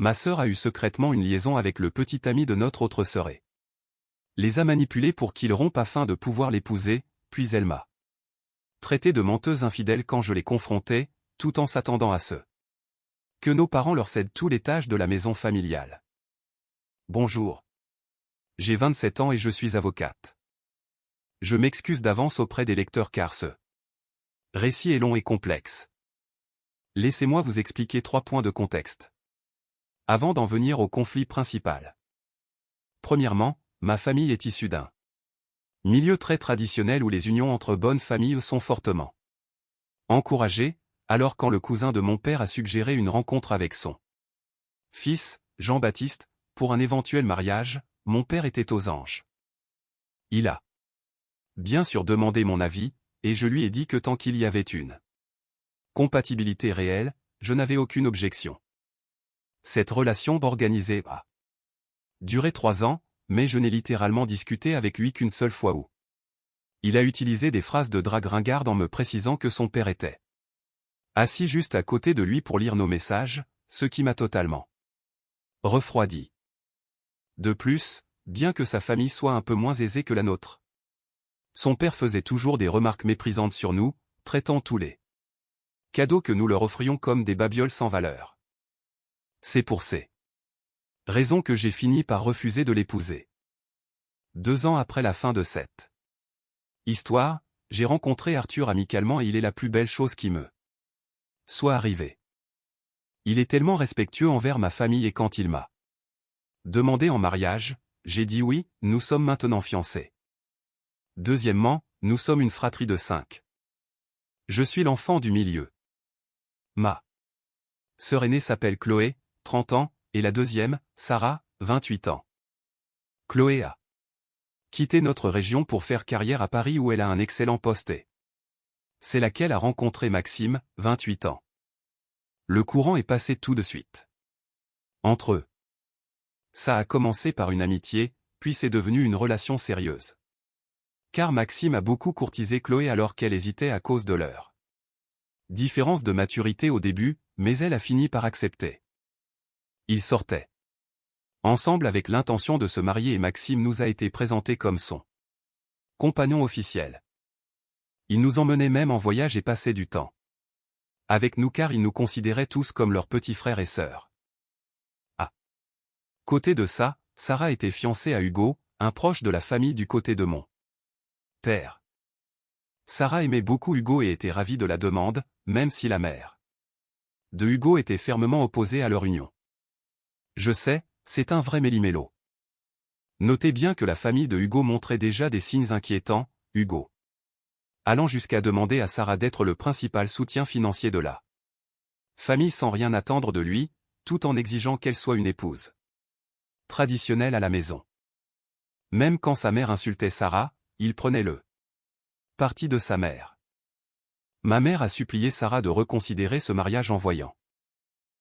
Ma sœur a eu secrètement une liaison avec le petit ami de notre autre sœurée. Les a manipulés pour qu'il rompe afin de pouvoir l'épouser, puis elle m'a traité de menteuse infidèle quand je l'ai confrontée, tout en s'attendant à ce que nos parents leur cèdent tous les tâches de la maison familiale. Bonjour. J'ai 27 ans et je suis avocate. Je m'excuse d'avance auprès des lecteurs car ce récit est long et complexe. Laissez-moi vous expliquer 3 points de contexte. Avant d'en venir au conflit principal. Premièrement, ma famille est issue d'un milieu très traditionnel où les unions entre bonnes familles sont fortement encouragées, alors quand le cousin de mon père a suggéré une rencontre avec son fils, Jean-Baptiste, pour un éventuel mariage, mon père était aux anges. Il a bien sûr demandé mon avis, et je lui ai dit que tant qu'il y avait une compatibilité réelle, je n'avais aucune objection. Cette relation organisée a duré 3 ans, mais je n'ai littéralement discuté avec lui qu'une seule fois où il a utilisé des phrases de drague ringarde en me précisant que son père était assis juste à côté de lui pour lire nos messages, ce qui m'a totalement refroidi. De plus, bien que sa famille soit un peu moins aisée que la nôtre, son père faisait toujours des remarques méprisantes sur nous, traitant tous les cadeaux que nous leur offrions comme des babioles sans valeur. C'est pour ces raisons que j'ai fini par refuser de l'épouser. 2 ans après la fin de cette histoire, j'ai rencontré Arthur amicalement et il est la plus belle chose qui me soit arrivée. Il est tellement respectueux envers ma famille et quand il m'a demandé en mariage, j'ai dit oui, nous sommes maintenant fiancés. Deuxièmement, nous sommes une fratrie de 5. Je suis l'enfant du milieu. Ma sœur aînée s'appelle Chloé, 30 ans, et la deuxième, Sarah, 28 ans. Chloé a quitté notre région pour faire carrière à Paris où elle a un excellent poste et c'est là qu'elle a rencontré Maxime, 28 ans. Le courant est passé tout de suite entre eux. Ça a commencé par une amitié, puis c'est devenu une relation sérieuse. Car Maxime a beaucoup courtisé Chloé alors qu'elle hésitait à cause de leur différence de maturité au début, mais elle a fini par accepter. Ils sortaient ensemble avec l'intention de se marier et Maxime nous a été présenté comme son compagnon officiel. Il nous emmenait même en voyage et passait du temps avec nous car il nous considérait tous comme leurs petits frères et sœurs. À côté de ça, Sarah était fiancée à Hugo, un proche de la famille du côté de mon père. Sarah aimait beaucoup Hugo et était ravie de la demande, même si la mère de Hugo était fermement opposée à leur union. Je sais, c'est un vrai méli-mélo. Notez bien que la famille de Hugo montrait déjà des signes inquiétants, Hugo allant jusqu'à demander à Sarah d'être le principal soutien financier de la famille sans rien attendre de lui, tout en exigeant qu'elle soit une épouse traditionnelle à la maison. Même quand sa mère insultait Sarah, il prenait le parti de sa mère. Ma mère a supplié Sarah de reconsidérer ce mariage en voyant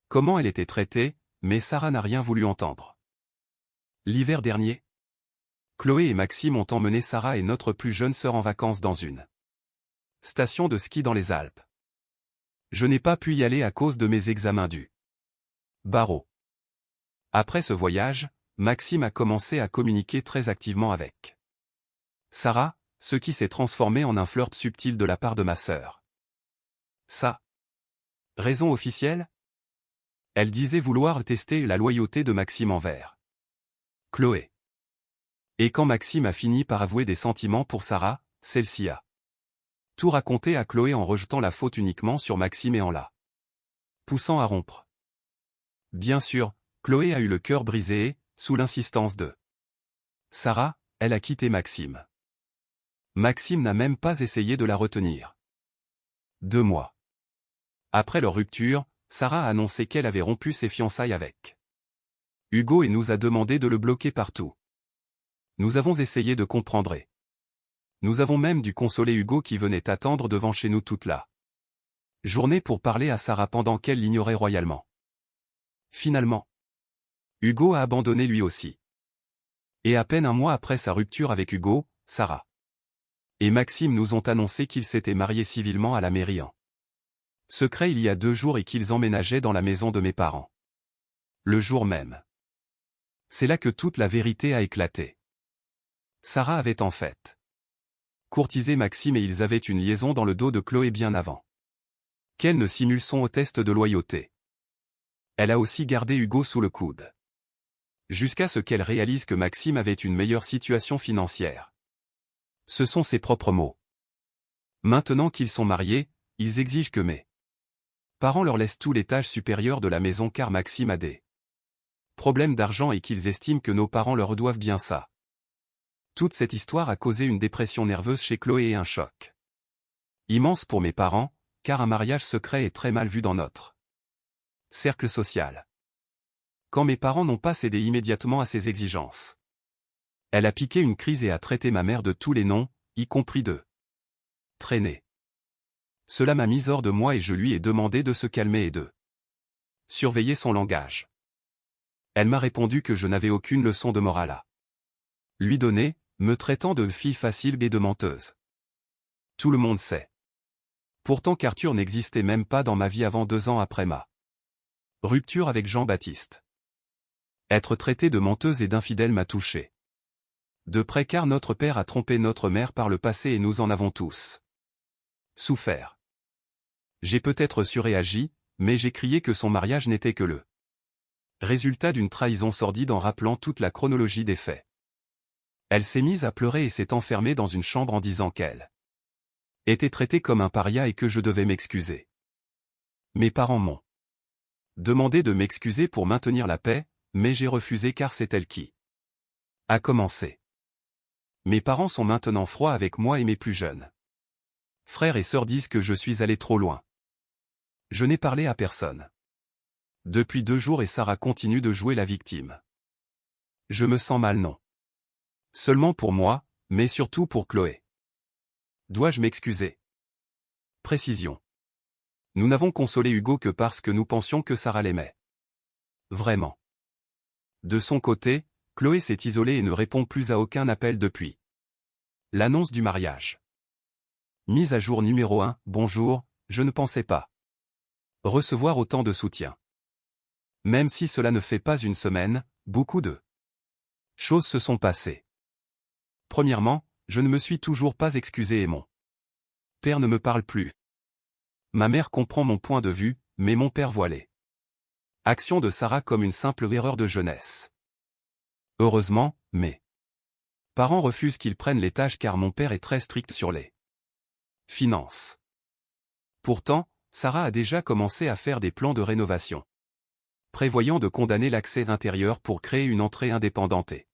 comment elle était traitée, mais Sarah n'a rien voulu entendre. L'hiver dernier, Chloé et Maxime ont emmené Sarah et notre plus jeune sœur en vacances dans une station de ski dans les Alpes. Je n'ai pas pu y aller à cause de mes examens du barreau. Après ce voyage, Maxime a commencé à communiquer très activement avec Sarah, ce qui s'est transformé en un flirt subtil de la part de ma sœur. Ça. Raison officielle? Elle disait vouloir tester la loyauté de Maxime envers Chloé. Et quand Maxime a fini par avouer des sentiments pour Sarah, celle-ci a tout raconté à Chloé en rejetant la faute uniquement sur Maxime et en la poussant à rompre. Bien sûr, Chloé a eu le cœur brisé et, sous l'insistance de Sarah, elle a quitté Maxime. Maxime n'a même pas essayé de la retenir. 2 mois après leur rupture, Sarah a annoncé qu'elle avait rompu ses fiançailles avec Hugo et nous a demandé de le bloquer partout. Nous avons essayé de comprendre et nous avons même dû consoler Hugo qui venait attendre devant chez nous toute la journée pour parler à Sarah pendant qu'elle l'ignorait royalement. Finalement, Hugo a abandonné lui aussi. Et à peine un mois après sa rupture avec Hugo, Sarah et Maxime nous ont annoncé qu'ils s'étaient mariés civilement à la mairie en secret il y a 2 jours et qu'ils emménageaient dans la maison de mes parents. Le jour même. C'est là que toute la vérité a éclaté. Sarah avait en fait courtisé Maxime et ils avaient une liaison dans le dos de Chloé bien avant qu'elle ne simule son test de loyauté. Elle a aussi gardé Hugo sous le coude. Jusqu'à ce qu'elle réalise que Maxime avait une meilleure situation financière. Ce sont ses propres mots. Maintenant qu'ils sont mariés, ils exigent que mes parents leur laissent tout l'étage supérieur de la maison car Maxime a des problèmes d'argent et qu'ils estiment que nos parents leur doivent bien ça. Toute cette histoire a causé une dépression nerveuse chez Chloé et un choc immense pour mes parents, car un mariage secret est très mal vu dans notre cercle social. Quand mes parents n'ont pas cédé immédiatement à ces exigences, elle a piqué une crise et a traité ma mère de tous les noms, y compris de traîner. Cela m'a mis hors de moi et je lui ai demandé de se calmer et de surveiller son langage. Elle m'a répondu que je n'avais aucune leçon de morale à lui donner, me traitant de fille facile et de menteuse. Tout le monde sait. Pourtant qu'Arthur n'existait même pas dans ma vie avant 2 ans après ma rupture avec Jean-Baptiste. Être traité de menteuse et d'infidèle m'a touché de près car notre père a trompé notre mère par le passé et nous en avons tous souffert. J'ai peut-être surréagi, mais j'ai crié que son mariage n'était que le résultat d'une trahison sordide en rappelant toute la chronologie des faits. Elle s'est mise à pleurer et s'est enfermée dans une chambre en disant qu'elle était traitée comme un paria et que je devais m'excuser. Mes parents m'ont demandé de m'excuser pour maintenir la paix, mais j'ai refusé car c'est elle qui a commencé. Mes parents sont maintenant froids avec moi et mes plus jeunes frères et sœurs disent que je suis allé trop loin. Je n'ai parlé à personne depuis 2 jours et Sarah continue de jouer la victime. Je me sens mal non seulement pour moi, mais surtout pour Chloé. Dois-je m'excuser? Précision. Nous n'avons consolé Hugo que parce que nous pensions que Sarah l'aimait. Vraiment. De son côté, Chloé s'est isolée et ne répond plus à aucun appel depuis l'annonce du mariage. Mise à jour numéro 1, bonjour, je ne pensais pas recevoir autant de soutien. Même si cela ne fait pas une semaine, beaucoup de choses se sont passées. Premièrement, je ne me suis toujours pas excusé et mon père ne me parle plus. Ma mère comprend mon point de vue, mais mon père voit les actions de Sarah comme une simple erreur de jeunesse. Heureusement, mes parents refusent qu'ils prennent les tâches car mon père est très strict sur les finances. Pourtant, Sarah a déjà commencé à faire des plans de rénovation, prévoyant de condamner l'accès intérieur pour créer une entrée indépendante et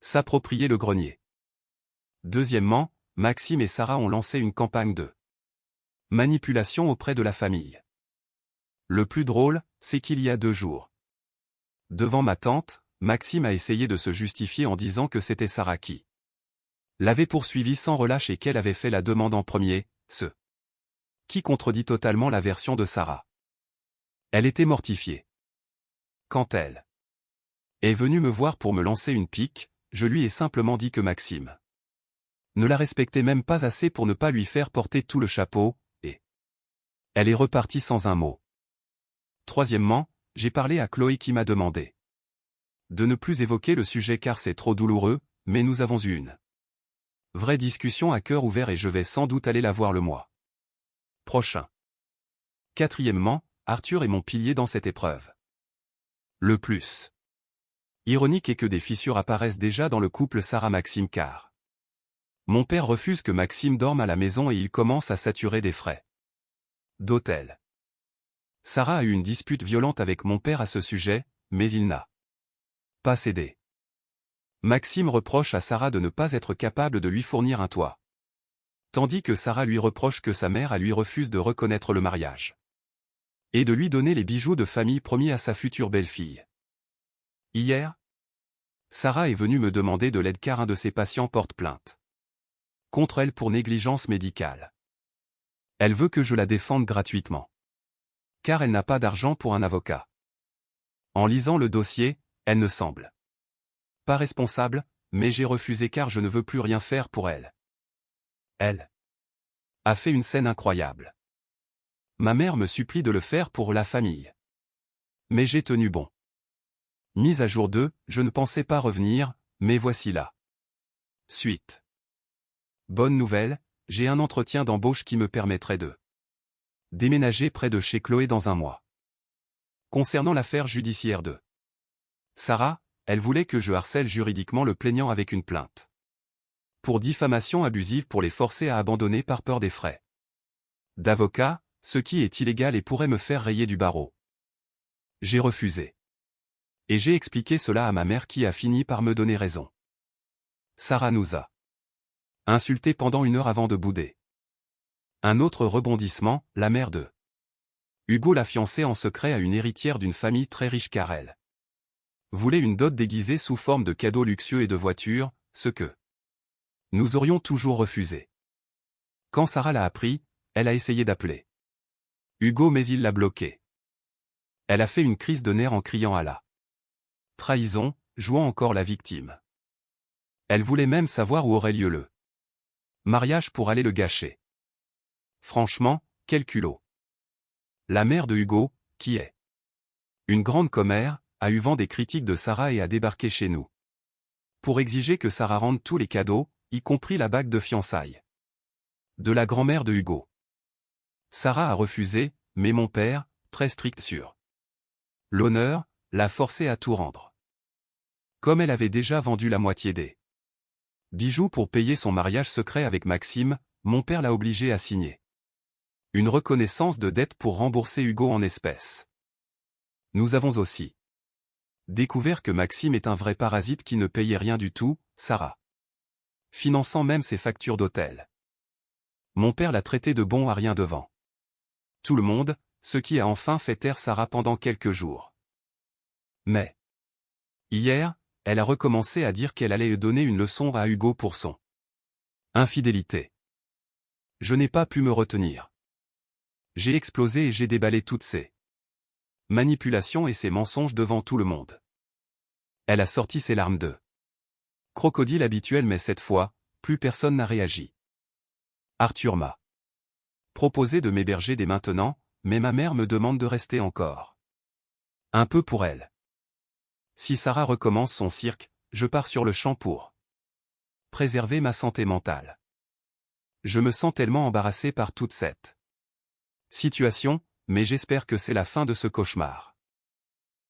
s'approprier le grenier. Deuxièmement, Maxime et Sarah ont lancé une campagne de manipulation auprès de la famille. Le plus drôle, c'est qu'il y a 2 jours. Devant ma tante, Maxime a essayé de se justifier en disant que c'était Sarah qui l'avait poursuivi sans relâche et qu'elle avait fait la demande en premier, ce qui contredit totalement la version de Sarah. Elle était mortifiée. Quand elle est venue me voir pour me lancer une pique, je lui ai simplement dit que Maxime ne la respectait même pas assez pour ne pas lui faire porter tout le chapeau, et elle est repartie sans un mot. Troisièmement, j'ai parlé à Chloé qui m'a demandé de ne plus évoquer le sujet car c'est trop douloureux, mais nous avons eu une vraie discussion à cœur ouvert et je vais sans doute aller la voir le mois prochain. Quatrièmement, Arthur est mon pilier dans cette épreuve. Le plus ironique est que des fissures apparaissent déjà dans le couple Sarah-Maxime car mon père refuse que Maxime dorme à la maison et il commence à saturer des frais d'hôtel. Sarah a eu une dispute violente avec mon père à ce sujet, mais il n'a pas cédé. Maxime reproche à Sarah de ne pas être capable de lui fournir un toit, tandis que Sarah lui reproche que sa mère lui refuse de reconnaître le mariage et de lui donner les bijoux de famille promis à sa future belle-fille. Hier, Sarah est venue me demander de l'aide car un de ses patients porte plainte contre elle pour négligence médicale. Elle veut que je la défende gratuitement, car elle n'a pas d'argent pour un avocat. En lisant le dossier, elle ne semble pas responsable, mais j'ai refusé car je ne veux plus rien faire pour elle. Elle a fait une scène incroyable. Ma mère me supplie de le faire pour la famille. Mais j'ai tenu bon. Mise à jour 2, je ne pensais pas revenir, mais voici la suite. Bonne nouvelle, j'ai un entretien d'embauche qui me permettrait de déménager près de chez Chloé dans un mois. Concernant l'affaire judiciaire de Sarah, elle voulait que je harcèle juridiquement le plaignant avec une plainte pour diffamation abusive pour les forcer à abandonner par peur des frais d'avocat, ce qui est illégal et pourrait me faire rayer du barreau. J'ai refusé. Et j'ai expliqué cela à ma mère qui a fini par me donner raison. Sarah nous a insultés pendant 1 heure avant de bouder. Un autre rebondissement, la mère de Hugo l'a fiancé en secret à une héritière d'une famille très riche car elle voulait une dot déguisée sous forme de cadeaux luxueux et de voitures, ce que nous aurions toujours refusé. Quand Sarah l'a appris, elle a essayé d'appeler Hugo mais il l'a bloqué. Elle a fait une crise de nerfs en criant à la trahison, jouant encore la victime. Elle voulait même savoir où aurait lieu le mariage pour aller le gâcher. Franchement, quel culot. La mère de Hugo, qui est une grande commère, a eu vent des critiques de Sarah et a débarqué chez nous pour exiger que Sarah rende tous les cadeaux, y compris la bague de fiançailles de la grand-mère de Hugo. Sarah a refusé, mais mon père, très strict sur l'honneur, l'a forcé à tout rendre. Comme elle avait déjà vendu la moitié des bijoux pour payer son mariage secret avec Maxime, mon père l'a obligé à signer une reconnaissance de dette pour rembourser Hugo en espèces. Nous avons aussi découvert que Maxime est un vrai parasite qui ne payait rien du tout, Sarah finançant même ses factures d'hôtel. Mon père l'a traité de bon à rien devant tout le monde, ce qui a enfin fait taire Sarah pendant quelques jours. Mais hier, elle a recommencé à dire qu'elle allait donner une leçon à Hugo pour son infidélité. Je n'ai pas pu me retenir. J'ai explosé et j'ai déballé toutes ces manipulations et ses mensonges devant tout le monde. Elle a sorti ses larmes de crocodile habituelles mais cette fois, plus personne n'a réagi. Arthur m'a proposé de m'héberger dès maintenant, mais ma mère me demande de rester encore un peu pour elle. Si Sarah recommence son cirque, je pars sur le champ pour préserver ma santé mentale. Je me sens tellement embarrassé par toute cette situation, mais j'espère que c'est la fin de ce cauchemar.